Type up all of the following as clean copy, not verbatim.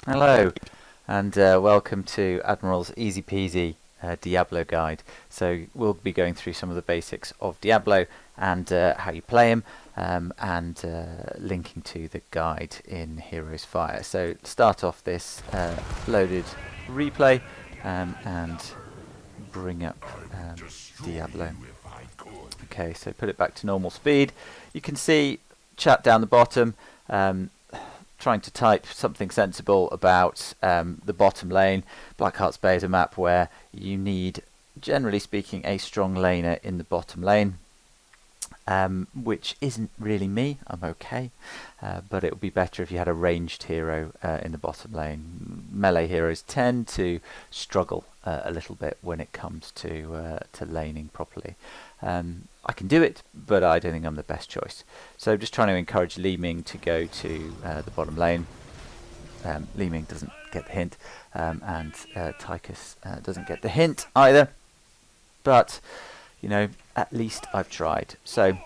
Hello, and welcome to Admiral's EZPZ Diablo guide. So we'll be going through some of the basics of Diablo and how you play him, and linking to the guide in Heroes Fire. So start off this loaded replay and bring up Diablo. Okay, so put it back to normal speed. You can see chat down the bottom. Trying to type something sensible about the bottom lane. Blackheart's Bay is a map where you need, generally speaking, a strong laner in the bottom lane, which isn't really me. I'm okay, but it would be better if you had a ranged hero in the bottom lane. Melee heroes tend to struggle a little bit when it comes to laning properly. I can do it, but I don't think I'm the best choice. So just trying to encourage Li Ming to go to the bottom lane. Li Ming doesn't get the hint, and Tychus doesn't get the hint either. But, you know, at least I've tried. So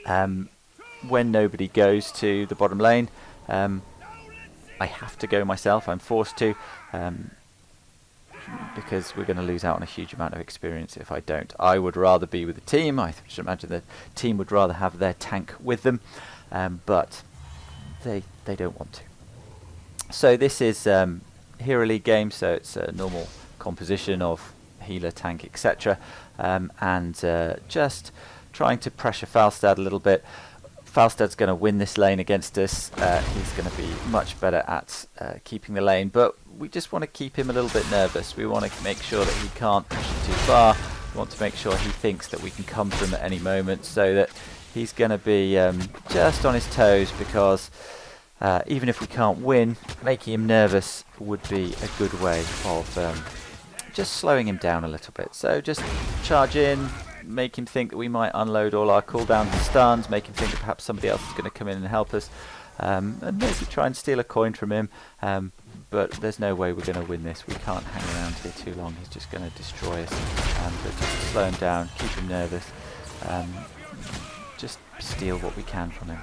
when nobody goes to the bottom lane, I have to go myself. I'm forced to. Because we're going to lose out on a huge amount of experience if I don't. I would rather be with the team. I should imagine the team would rather have their tank with them, but they don't want to. So this is Hero League game, so it's a normal composition of healer, tank, etc. And just trying to pressure Falstad a little bit. Falstad's going to win this lane against us. He's going to be much better at keeping the lane, but we just want to keep him a little bit nervous. We want to make sure that he can't push it too far. We want to make sure he thinks that we can come for him at any moment, so that he's going to be just on his toes, because even if we can't win, making him nervous would be a good way of just slowing him down a little bit. So just charge in, make him think that we might unload all our cooldowns and stuns, make him think that perhaps somebody else is going to come in and help us, and maybe try and steal a coin from him. But there's no way we're going to win this. We can't hang around here too long. He's just going to destroy us. But just slow him down, keep him nervous, just steal what we can from him.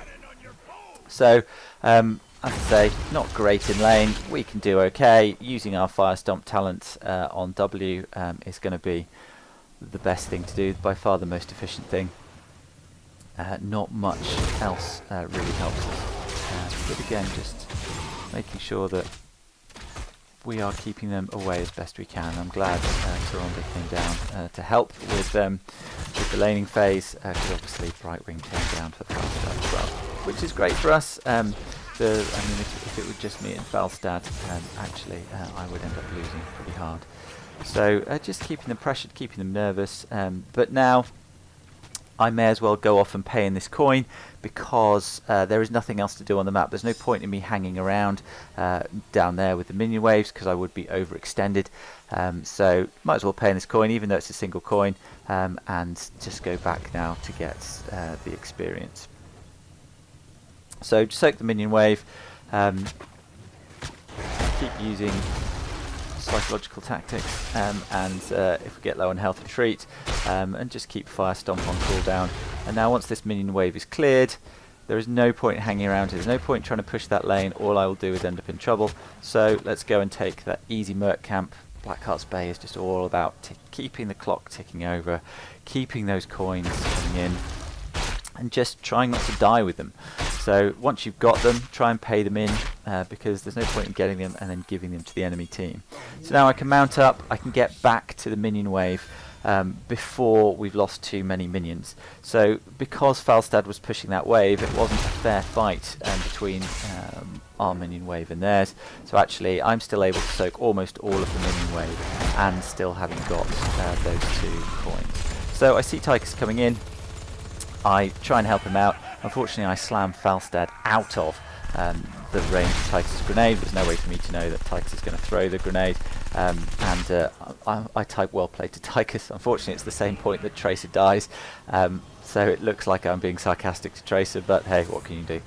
So, as I say, not great in lane. We can do okay. Using our Fire Stomp talent on W is going to be the best thing to do, by far the most efficient thing. Not much else really helps us. But again, just making sure that we are keeping them away as best we can. I'm glad Taronda came down to help with the laning phase, because obviously Brightwing came down for Falstad as well, which is great for us. I mean, if it were just me and Falstad, actually I would end up losing pretty hard. So just keeping them pressured, keeping them nervous. But now I may as well go off and pay in this coin, because there is nothing else to do on the map. There's no point in me hanging around down there with the minion waves, because I would be overextended. So might as well pay in this coin, even though it's a single coin, and just go back now to get the experience. So soak the minion wave, keep using psychological tactics, and if we get low on health, retreat, and just keep Fire Stomp on cooldown. And now once this minion wave is cleared, there is no point hanging around here. There's no point trying to push that lane. All I will do is end up in trouble. So let's go and take that easy Merc camp. Blackheart's Bay is just all about keeping the clock ticking over, keeping those coins coming in, and just trying not to die with them. So once you've got them, try and pay them in, because there's no point in getting them and then giving them to the enemy team. So now I can mount up, I can get back to the minion wave before we've lost too many minions. So because Falstad was pushing that wave, it wasn't a fair fight between our minion wave and theirs. So actually I'm still able to soak almost all of the minion wave, and still having got those 2 coins. So I see Tychus coming in. I try and help him out. Unfortunately, I slam Falstad out of the range of Tychus' grenade. There's no way for me to know that Tychus is going to throw the grenade. I type well played to Tychus. Unfortunately, it's the same point that Tracer dies. So it looks like I'm being sarcastic to Tracer, but hey, what can you do?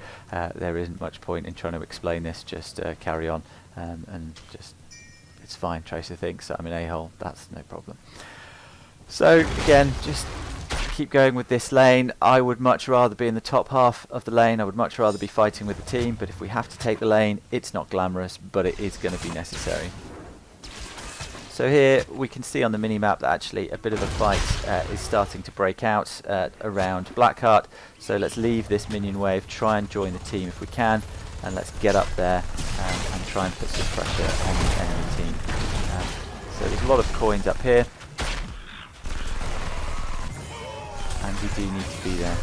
There isn't much point in trying to explain this. Just carry on, and just, it's fine. Tracer thinks I'm an a-hole. That's no problem. So again, just keep going with this lane. I would much rather be in the top half of the lane. I would much rather be fighting with the team, but if we have to take the lane, it's not glamorous, but it is going to be necessary. So here we can see on the mini-map that actually a bit of a fight is starting to break out around Blackheart. So let's leave this minion wave, try and join the team if we can, and let's get up there and try and put some pressure on the enemy team. So there's a lot of coins up here, and we do need to be there.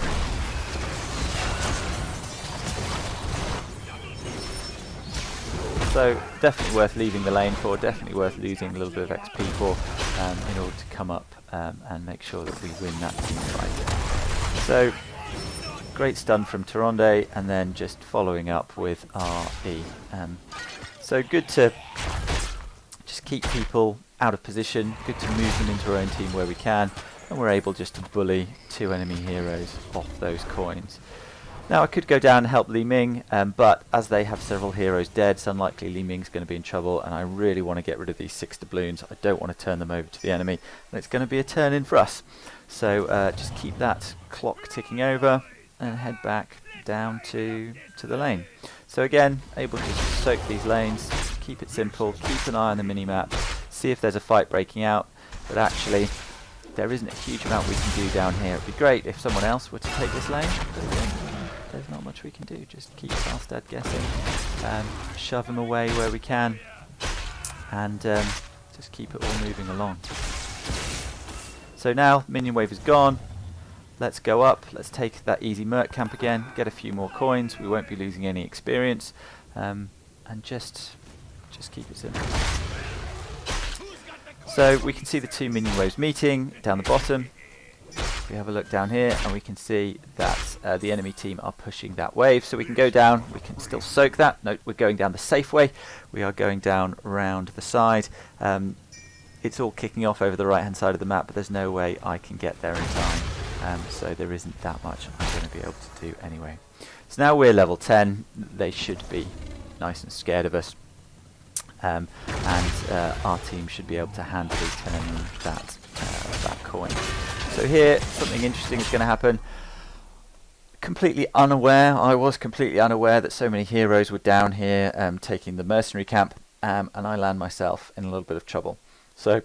So definitely worth leaving the lane for, definitely worth losing a little bit of XP for in order to come up and make sure that we win that team fight. So great stun from Taronde, and then just following up with RE. So good to just keep people out of position, good to move them into our own team where we can, and we're able just to bully 2 enemy heroes off those coins. Now I could go down and help Li Ming, but as they have several heroes dead, it's unlikely Li Ming's going to be in trouble, and I really want to get rid of these 6 doubloons. I don't want to turn them over to the enemy, and it's going to be a turn in for us. So just keep that clock ticking over and head back down to the lane. So again, able to soak these lanes, keep it simple, keep an eye on the mini-map, see if there's a fight breaking out, but actually there isn't a huge amount we can do down here. It'd be great if someone else were to take this lane, but there's not much we can do. Just keep Falstad guessing, shove him away where we can, and just keep it all moving along. So now minion wave is gone. Let's go up, let's take that easy merc camp again, get a few more coins, we won't be losing any experience, and just keep it simple. So we can see the 2 minion waves meeting down the bottom. We have a look down here and we can see that the enemy team are pushing that wave, so we can go down, we can still soak that. Note we're going down the safe way, we are going down round the side. It's all kicking off over the right hand side of the map, but there's no way I can get there in time. So there isn't that much I'm going to be able to do anyway. So now we're level 10, they should be nice and scared of us, and our team should be able to handily turn that coin. So here something interesting is going to happen. I was completely unaware that so many heroes were down here taking the mercenary camp, and I land myself in a little bit of trouble. So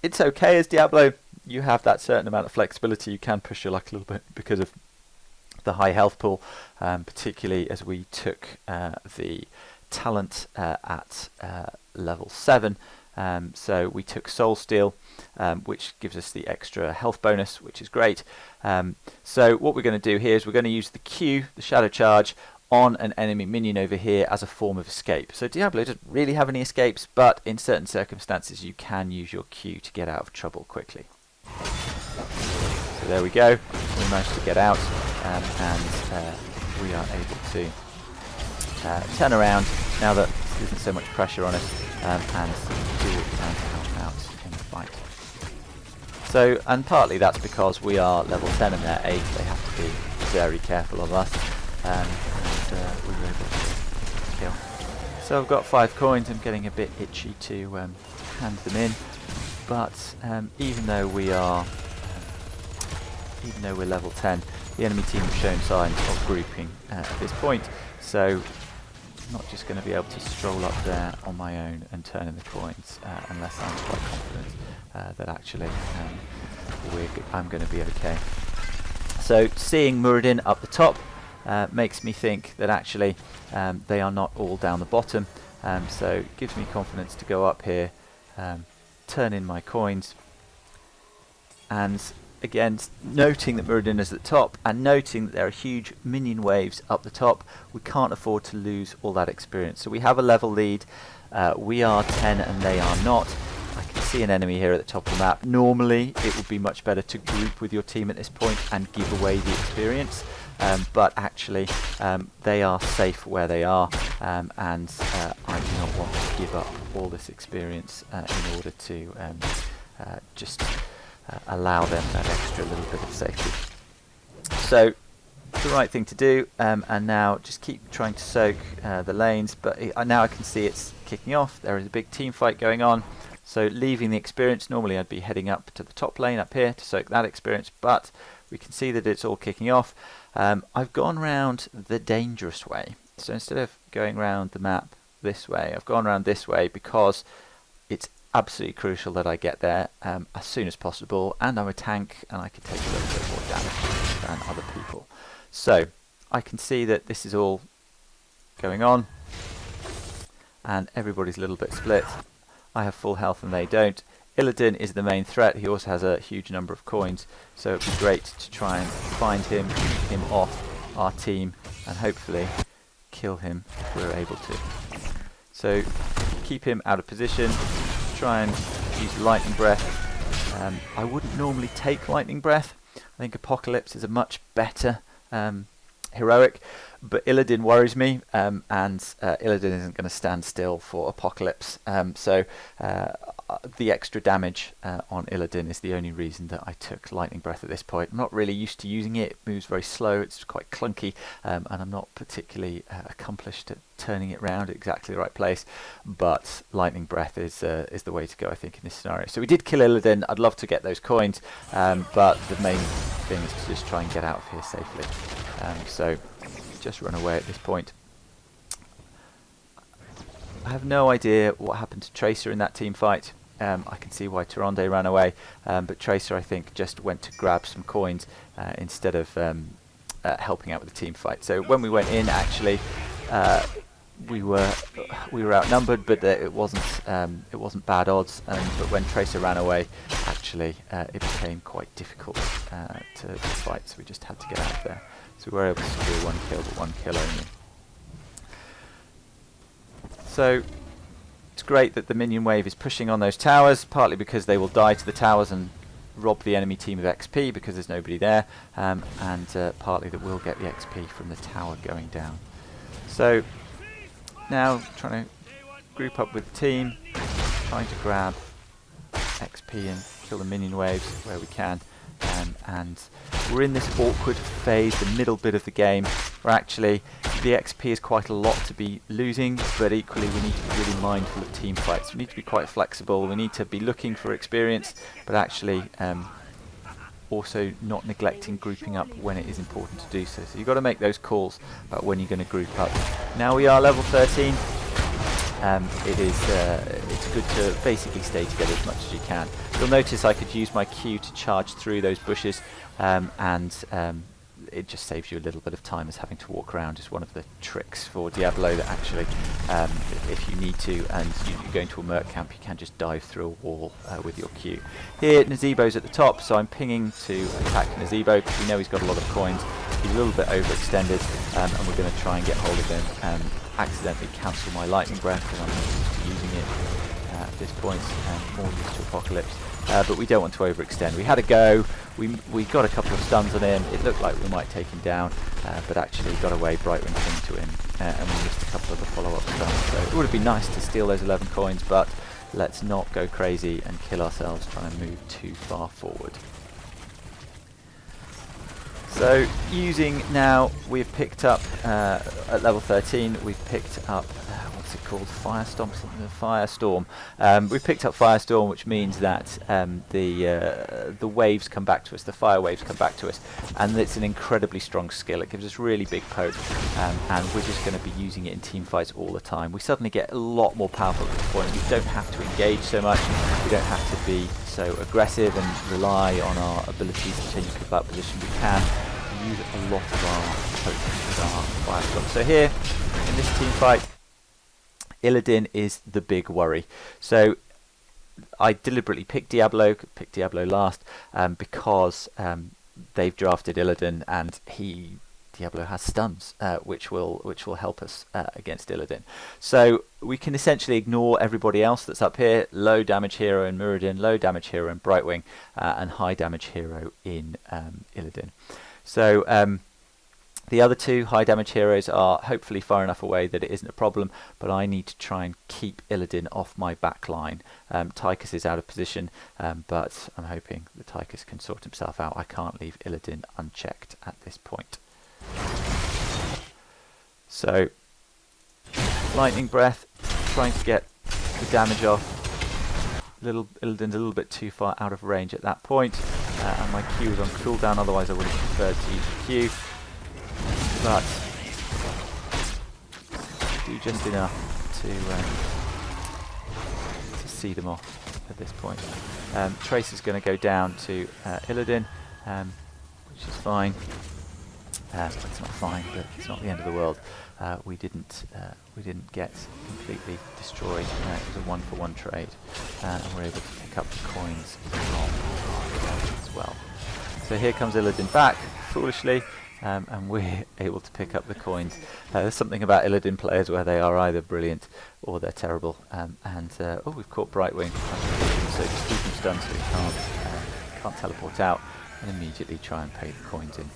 it's okay as Diablo. You have that certain amount of flexibility, you can push your luck a little bit because of the high health pool, particularly as we took the talent at level 7. So we took Soul Steel, which gives us the extra health bonus, which is great. So what we're going to do here is we're going to use the Q, the Shadow Charge, on an enemy minion over here as a form of escape. So Diablo doesn't really have any escapes, but in certain circumstances you can use your Q to get out of trouble quickly. So there we go, we managed to get out, and we are able to turn around now that there isn't so much pressure on us, and do what we can to help out in the fight. So, and partly that's because we are level 10 and they're 8, they have to be very careful of us, and we were able to kill. So I've got 5 coins, I'm getting a bit itchy to hand them in, but even though we're level 10, the enemy team have shown signs of grouping at this point, so I'm not just going to be able to stroll up there on my own and turn in the coins unless I'm quite confident that actually I'm going to be okay. So seeing Muradin up the top makes me think that actually they are not all down the bottom, so it gives me confidence to go up here, turn in my coins, and again noting that Muradin is at the top and noting that there are huge minion waves up the top, we can't afford to lose all that experience. So we have a level lead, we are 10 and they are not. I can see an enemy here at the top of the map. Normally it would be much better to group with your team at this point and give away the experience, but actually they are safe where they are, and I do not want to give up all this experience in order to just allow them that extra little bit of safety. So the right thing to do, and now just keep trying to soak the lanes, but now I can see it's kicking off. There is a big team fight going on, So leaving the experience, normally I'd be heading up to the top lane up here to soak that experience, but we can see that it's all kicking off. I've gone round the dangerous way. So instead of going around the map this way, I've gone around this way because it's absolutely crucial that I get there as soon as possible, and I'm a tank and I can take a little bit more damage than other people. So I can see that this is all going on and everybody's a little bit split. I have full health and they don't. Illidan is the main threat. He also has a huge number of coins, so it'd be great to try and find him, keep him off our team, and hopefully kill him if we're able to. So keep him out of position, try and use lightning breath. I wouldn't normally take lightning breath. I think Apocalypse is a much better heroic, but Illidan worries me, and Illidan isn't going to stand still for Apocalypse, so the extra damage on Illidan is the only reason that I took lightning breath at this point. I'm not really used to using it. It moves very slow, it's quite clunky, and I'm not particularly accomplished at turning it around at exactly the right place, but lightning breath is the way to go, I think, in this scenario. So we did kill Illidan. I'd love to get those coins, but the main thing is to just try and get out of here safely. So just run away at this point. I have no idea what happened to Tracer in that team fight. I can see why Tyrande ran away, but Tracer, I think, just went to grab some coins instead of helping out with the team fight. So when we went in, actually, we were outnumbered, but it wasn't bad odds. But when Tracer ran away, actually, it became quite difficult to fight. So we just had to get out of there. So we were able to secure one kill, but one kill only. So it's great that the minion wave is pushing on those towers, partly because they will die to the towers and rob the enemy team of XP because there's nobody there, and partly that we'll get the XP from the tower going down. So now trying to group up with the team, trying to grab XP and kill the minion waves where we can. And we're in this awkward phase, the middle bit of the game, where actually the XP is quite a lot to be losing, but equally we need to be really mindful of team fights. We need to be quite flexible, we need to be looking for experience, but actually also not neglecting grouping up when it is important to do so. So you've got to make those calls about when you're going to group up. Now we are level 13. It's good to basically stay together as much as you can. You'll notice I could use my Q to charge through those bushes, and it just saves you a little bit of time as having to walk around. Is one of the tricks for Diablo that actually, if you need to and you go into a merc camp, you can just dive through a wall with your Q. Here, Nazebo's at the top, so I'm pinging to attack Nazebo because we know he's got a lot of coins. He's a little bit overextended, and we're going to try and get hold of him and accidentally cancel my lightning breath because I'm not used to using it at this point, and more used to Apocalypse. But we don't want to overextend. We had a go, we got a couple of stuns on him, it looked like we might take him down, but actually got away, Brightwing came to him, and we missed a couple of the follow-up stuns. So it would have been nice to steal those 11 coins, but let's not go crazy and kill ourselves trying to move too far forward. So using now, we've picked up, at level 13, we've picked up, what's it called, Firestorm, something, Firestorm. We've picked up Firestorm, which means that the waves come back to us, the fire waves come back to us, and it's an incredibly strong skill. It gives us really big poke, and we're just going to be using it in team fights all the time. We suddenly get a lot more powerful at this point. We don't have to engage so much, we don't have to be so aggressive and rely on our abilities to change about position. We can use a lot of our poke with our Firestorm. So here, in this team fight, Illidan is the big worry. So I deliberately picked Diablo last, because they've drafted Illidan, and Diablo has stuns, which will help us against Illidan. So we can essentially ignore everybody else that's up here. Low damage hero in Muradin, low damage hero in Brightwing, and high damage hero in Illidan. So the other two high damage heroes are hopefully far enough away that it isn't a problem, but I need to try and keep Illidan off my back line. Tychus is out of position, but I'm hoping that Tychus can sort himself out. I can't leave Illidan unchecked at this point. So lightning breath, trying to get the damage off. Illidan's a little bit too far out of range at that point, and my Q was on cooldown, otherwise I would have preferred to use the Q. But do just enough to see them off at this point. Tracer's going to go down to Illidan, which is fine. It's not fine, but it's not the end of the world. We didn't get completely destroyed. It was a 1-for-1 trade, and we're able to pick up the coins from as well. So here comes Illidan back, foolishly, and we're able to pick up the coins. There's something about Illidan players where they are either brilliant or they're terrible. Oh, we've caught Brightwing, so just keep him stunned so he can't teleport out, and immediately try and pay the coins in.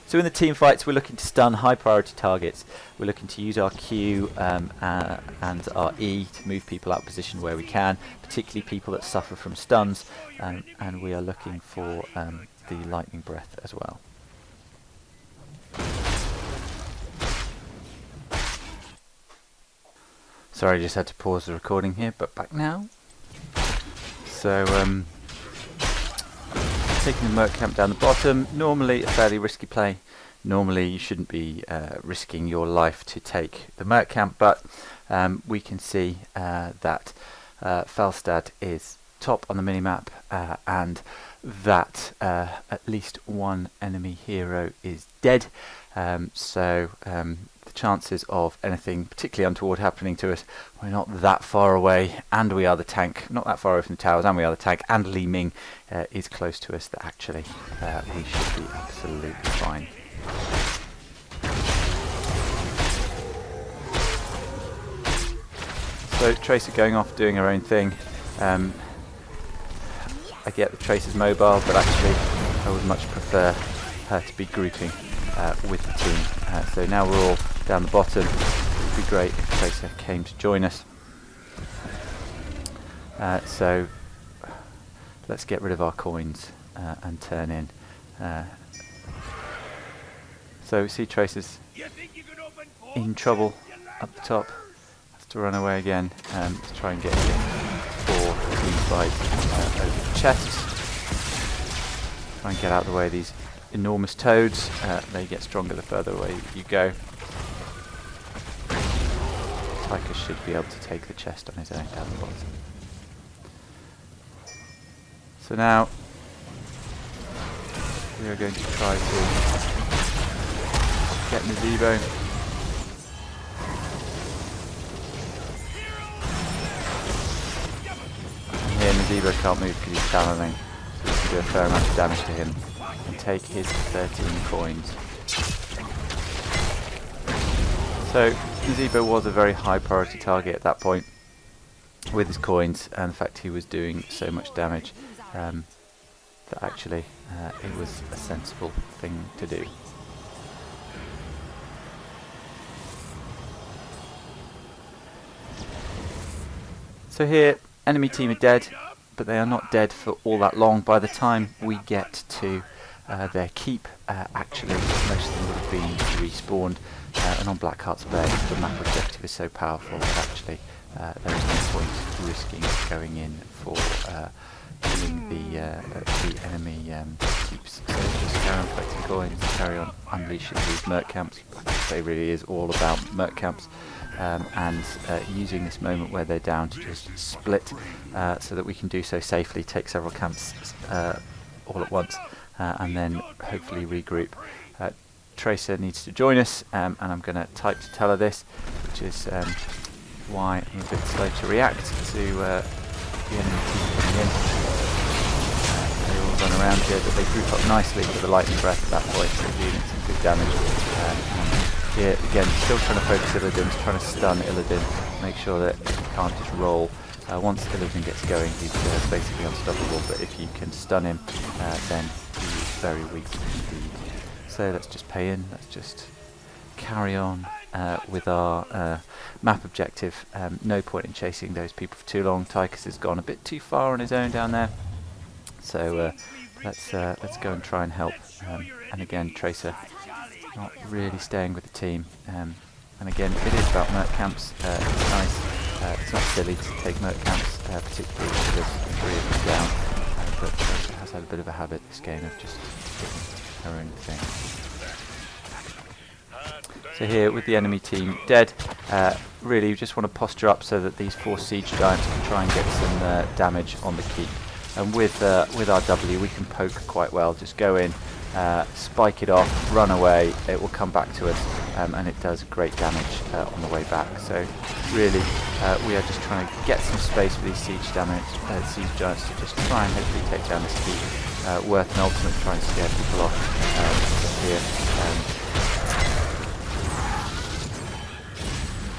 So in the team fights, we're looking to stun high priority targets. We're looking to use our Q and our E to move people out of position where we can, particularly people that suffer from stuns, and we are looking for the lightning breath as well. Sorry, I just had to pause the recording here, but back now. So taking the Merc camp down the bottom, normally a fairly risky play. Normally you shouldn't be risking your life to take the Merc camp, but we can see that Felstad is top on the minimap, and that at least one enemy hero is dead. So the chances of anything particularly untoward happening to us, we're not that far away, and we are the tank, not that far away from the towers, and we are the tank, and Li Ming is close to us, that actually we should be absolutely fine. So Tracer going off doing her own thing. I get the Tracer's mobile, but actually I would much prefer her to be grouping with the team. So now we're all down the bottom. It would be great if Tracer came to join us. So let's get rid of our coins and turn in. So we see Tracer's in trouble up the top. Has to run away again to try and get him for team fight over the chest. Try and get out of the way of these enormous toads. They get stronger the further away you go. Tychus should be able to take the chest on his own down the bottom. So now we are going to try to get Nazebo. And here Nazebo can't move because he's channeling, so we can do a fair amount of damage to him and take his 13 coins. So Nazebo was a very high priority target at that point with his coins, and in fact he was doing so much damage that actually it was a sensible thing to do. So here, enemy team are dead, but they are not dead for all that long. By the time we get to their keep, actually most of them would have been respawned, and on Blackheart's Bay the map objective is so powerful that actually there is no point risking going in for killing the enemy keeps. So just carry on collecting coins, carry on unleashing these Merc camps. It really is all about Merc camps. And using this moment where they're down to just split so that we can do so safely, take several camps all at once, and then hopefully regroup. Tracer needs to join us, and I'm going to type to tell her this, which is why I'm a bit slow to react to the enemy team coming in. They all run around here, but they group up nicely for the lightning breath at that point, so dealing some good damage. Here again, still trying to focus Illidan, trying to stun Illidan, make sure that he can't just roll. Once Illidan gets going, he's basically unstoppable, but if you can stun him, then he's very weak indeed. So let's just pay in, let's just carry on with our map objective. No point in chasing those people for too long. Tychus has gone a bit too far on his own down there, so let's go and try and help. And again, Tracer not really staying with the team, and again it is about Merc camps. It's nice it's not silly to take merc camps, particularly if there's 3 of them down, but Tracer has had a bit of a habit this game of just doing her own thing. So here with the enemy team dead, really you just want to posture up so that these 4 siege giants can try and get some damage on the keep. And with our W we can poke quite well, just go in, spike it off, run away, it will come back to us, and it does great damage on the way back. So really we are just trying to get some space for these siege giants to just try and hopefully take down this keep. Worth an ultimate to try and scare people off here.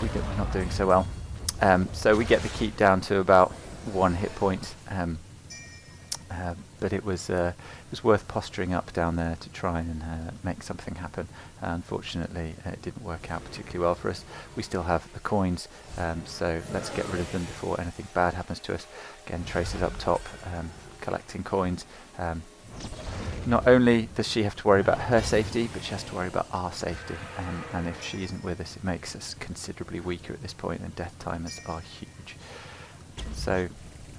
We're not doing so well. So we get the keep down to about 1 hit point, but it was worth posturing up down there to try and make something happen. Unfortunately, it didn't work out particularly well for us. We still have the coins, so let's get rid of them before anything bad happens to us. Again, Tracer's up top, collecting coins. Not only does she have to worry about her safety, but she has to worry about our safety, and if she isn't with us it makes us considerably weaker at this point, and death timers are huge. So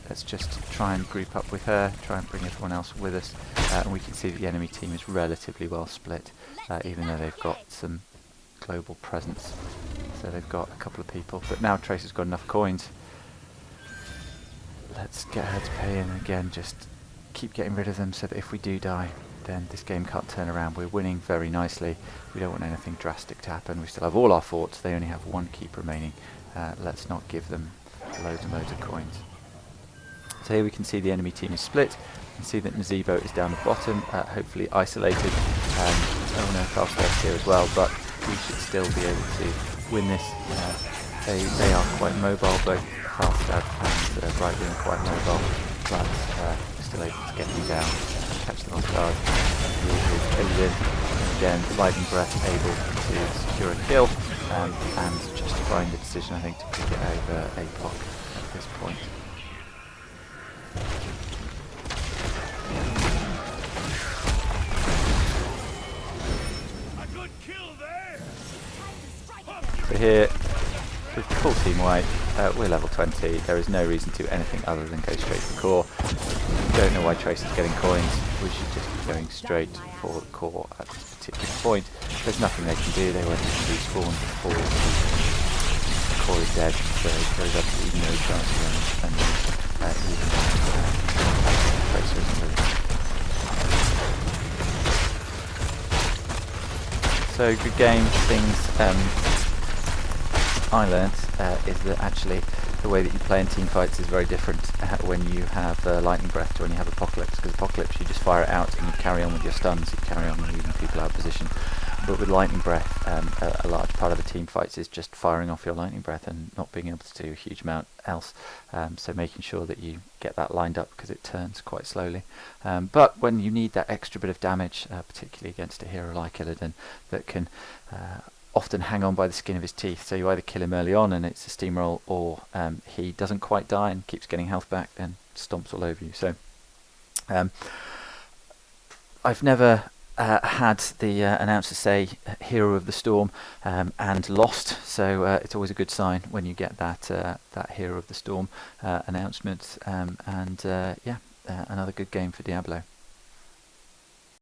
let's just try and group up with her, try and bring everyone else with us, and we can see that the enemy team is relatively well split, even though they've got some global presence. So they've got a couple of people, but now Tracer's got enough coins. Let's get her to pay in again, just keep getting rid of them so that if we do die then this game can't turn around. We're winning very nicely, we don't want anything drastic to happen. We still have all our forts, they only have 1 keep remaining. Let's not give them loads and loads of coins. So here we can see the enemy team is split. You can see that Nazebo is down the bottom, hopefully isolated. Oh no, Falstaff's here as well, but we should still be able to win this. They are quite mobile, both Falstaff and Brightwing are quite mobile, but still able to get them down, catch them off guard. Illidan, again, Lightning Breath able to secure a kill, and justifying the decision I think to pick it over APOC at this point. So here, with full team white, we're level 20, there is no reason to do anything other than go straight for core. Don't know why Tracer's getting coins, we should just be going straight for the core at this particular point. There's nothing they can do, they won't respawn before the core is dead, so there is absolutely no chance of them, and even Tracer isn't really. So good game. Things I learnt is that actually the way that you play in team fights is very different when you have Lightning Breath to when you have Apocalypse, because Apocalypse you just fire it out and you carry on with your stuns, you carry on moving people out of position. But with Lightning Breath, a large part of the team fights is just firing off your Lightning Breath and not being able to do a huge amount else. So making sure that you get that lined up because it turns quite slowly. But when you need that extra bit of damage, particularly against a hero like Illidan, that can often hang on by the skin of his teeth, so you either kill him early on and it's a steamroll, or he doesn't quite die and keeps getting health back and stomps all over you. So I've never had the announcer say Hero of the Storm and lost, so it's always a good sign when you get that that Hero of the Storm announcement, and yeah, another good game for Diablo.